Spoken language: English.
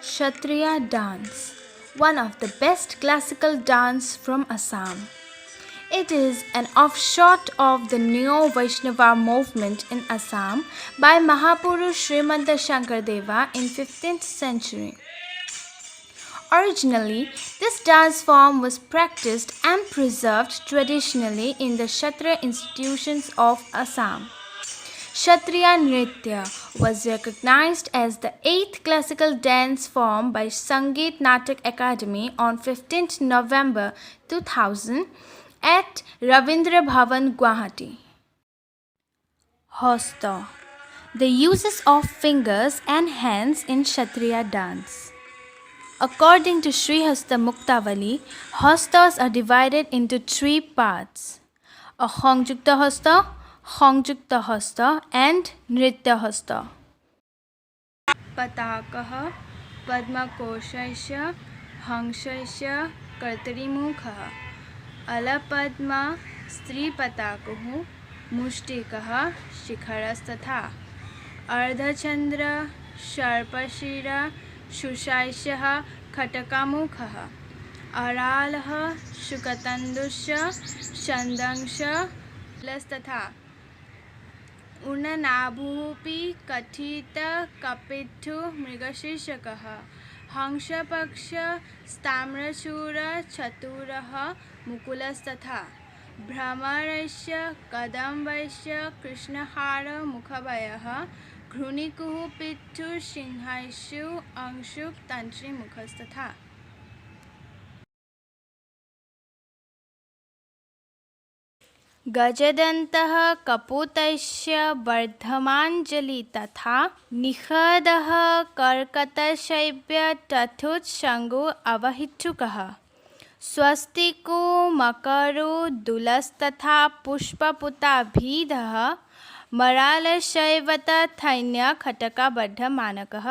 Sattriya Dance, one of the best classical dance from Assam. It is an offshot of the Neo-Vaishnava movement in Assam by Mahapurush Srimanta Shankardeva in 15th century. Originally, this dance form was practiced and preserved traditionally in the Kshatriya institutions of Assam. Sattriya Nritya was recognized as the 8th classical dance form by Sangeet Natak Academy on 15th November 2000 at Rabindra Bhaban, Guwahati. Hasta, the uses of fingers and hands in Sattriya dance. According to Sri Hasta Muktavali, hastas are divided into three parts: a Hongjukta hasta, Hongjukta hasta, and Nritya hasta. Patakah, Padmakoshasya, Hangshasya, Kartarimukhah, Alapadma, Stripatakuhu, Mushtikah, Shikharastatha, Ardhachandra, Sharpashira, Shushaishah, Khatakamukhah, Aralah, Shukatandusha, Shandangsha, Lastatha, Unanabhupi, Kathita, Kapithu, Mrigashishakah, Hangshapaksha, Stamrachura, Chaturaha, Mukulastatha, Brahmarasya, Kadamvaisya, Krishnahara, Mukhabayah, Grunikuhu Pithu, Singhaishu, Angshuk, Tantri Mukhastatha. गजदन्तः कपोतस्य वर्धमाञ्जलि तथा निषदः कर्कतशैव्य तथोत्सङ्गो अवहिच्छुकः स्वस्तिको मकरो दुलस्तथा पुष्पपुटाभिधः मरालशैवतथैन्य खटकाबद्धमानकः